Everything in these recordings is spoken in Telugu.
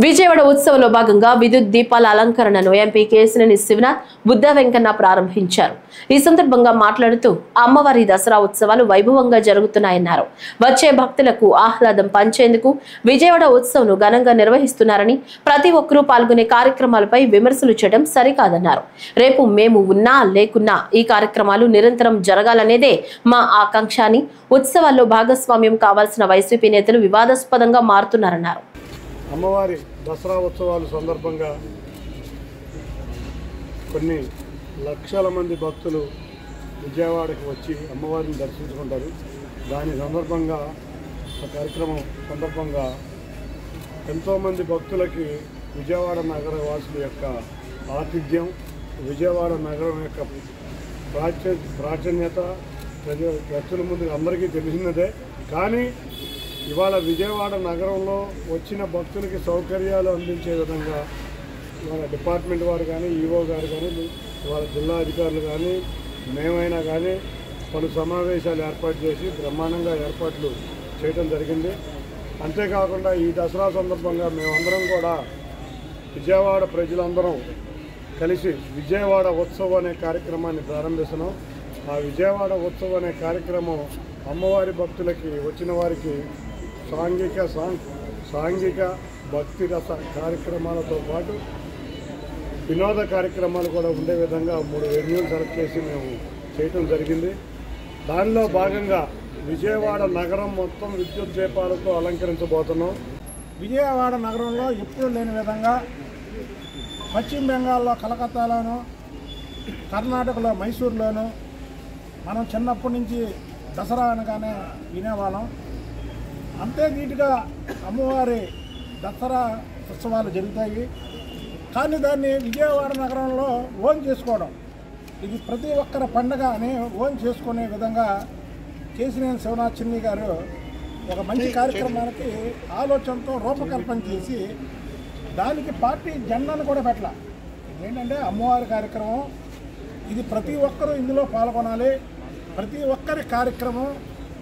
విజయవాడ ఉత్సవంలో భాగంగా విద్యుత్ దీపాల అలంకరణను ఎంపీ కేశినేని శివనాథ్ బుద్ధ వెంకన్న ప్రారంభించారు. ఈ సందర్భంగా మాట్లాడుతూ అమ్మవారి దసరా ఉత్సవాలు వైభవంగా జరుగుతున్నాయన్నారు. వచ్చే భక్తులకు ఆహ్లాదం పంచేందుకు విజయవాడ ఉత్సవం ఘనంగా నిర్వహిస్తున్నారని, ప్రతి ఒక్కరూ పాల్గొనే కార్యక్రమాలపై విమర్శలు చేయడం సరికాదన్నారు. రేపు మేము ఉన్నా లేకున్నా ఈ కార్యక్రమాలు నిరంతరం జరగాలనేదే మా ఆకాంక్ష అని, ఉత్సవాల్లో భాగస్వామ్యం కావాల్సిన వైసీపీ నేతలు వివాదాస్పదంగా మారుతున్నారన్నారు. అమ్మవారి దసరా ఉత్సవాల సందర్భంగా కొన్ని లక్షల మంది భక్తులు విజయవాడకి వచ్చి అమ్మవారిని దర్శించుకుంటారు. దాని సందర్భంగా ఆ కార్యక్రమం సందర్భంగా ఎంతోమంది భక్తులకి విజయవాడ నగర వాసుల యొక్క ఆతిథ్యం, విజయవాడ నగరం యొక్క ప్రాచుర్యత వ్యక్తుల ముందు అందరికీ తెలిసినదే. కానీ ఇవాళ విజయవాడ నగరంలో వచ్చిన భక్తులకి సౌకర్యాలు అందించే విధంగా ఇవాళ డిపార్ట్మెంట్ వారు కానీ, ఈవో గారు కానీ, ఇవాళ జిల్లా అధికారులు కానీ, మేమైనా కానీ పలు సమావేశాలు ఏర్పాటు చేసి బ్రహ్మాండంగా ఏర్పాట్లు చేయడం జరిగింది. అంతేకాకుండా ఈ దసరా సందర్భంగా మేమందరం కూడా విజయవాడ ప్రజలందరం కలిసి విజయవాడ ఉత్సవం అనే కార్యక్రమాన్ని ప్రారంభిస్తున్నాం. ఆ విజయవాడ ఉత్సవం అనే కార్యక్రమం అమ్మవారి భక్తులకి వచ్చిన వారికి సాంఘిక భక్తి రస కార్యక్రమాలతో పాటు వినోద కార్యక్రమాలు కూడా ఉండే విధంగా 3 వెన్యూలు సెలెక్ట్ చేసి మేము చేయటం జరిగింది. దానిలో భాగంగా విజయవాడ నగరం మొత్తం విద్యుత్ దీపాలతో అలంకరించబోతున్నాం. విజయవాడ నగరంలో ఎప్పుడూ లేని విధంగా పశ్చిమ బెంగాల్లో కలకత్తాలోను, కర్ణాటకలో మైసూరులోను మనం చిన్నప్పటి నుంచి దసరా అనగానే వినేవాళ్ళం. అంతే నీట్గా అమ్మవారి దసరా ఉత్సవాలు జరుగుతాయి. కానీ దాన్ని విజయవాడ నగరంలో ఓన్ చేసుకోవడం, ఇది ప్రతి ఒక్కరి పండగ అని ఓన్ చేసుకునే విధంగా కేశినేని శివనాథ్ చిన్ని గారు ఒక మంచి కార్యక్రమానికి ఆలోచనతో రూపకల్పన చేసి దానికి పార్టీ జెండాను కూడా పెట్టాల. ఏంటంటే అమ్మవారి కార్యక్రమం, ఇది ప్రతి ఒక్కరూ ఇందులో పాల్గొనాలి. ప్రతి ఒక్కరి కార్యక్రమం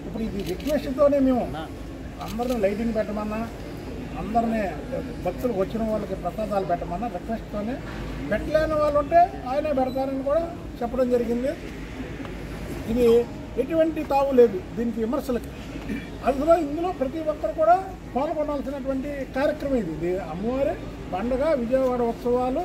ఇప్పుడు ఇది రిక్వెస్ట్తోనే మేము అందరినీ లైటింగ్ పెట్టమన్నా, అందరినీ భక్తులు వచ్చిన వాళ్ళకి ప్రసాదాలు పెట్టమన్నా రిక్వెస్ట్తోనే, పెట్టలేని వాళ్ళు ఉంటే ఆయనే పెడతారని కూడా చెప్పడం జరిగింది. ఇది ఎటువంటి తావు లేదు దీనికి విమర్శలకి. అందులో ఇందులో ప్రతి ఒక్కరు కూడా పాల్గొనాల్సినటువంటి కార్యక్రమం ఇది అమ్మవారి పండుగ, విజయవాడ ఉత్సవాలు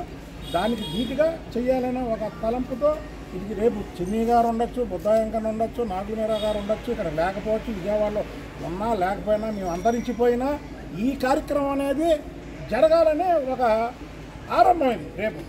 దానికి ధీటుగా చేయాలనే ఒక తలంపుతో ఇది రేపు చిన్ని గారు ఉండొచ్చు, బుద్ధ వెంకన్న ఉండొచ్చు, నాగుమీరా గారు ఉండొచ్చు, ఇక్కడ లేకపోవచ్చు, విజయవాడలో ఉన్నా లేకపోయినా మేము అంతరించిపోయినా ఈ కార్యక్రమం అనేది జరగాలనే ఒక ఆరంభమైంది రేపు.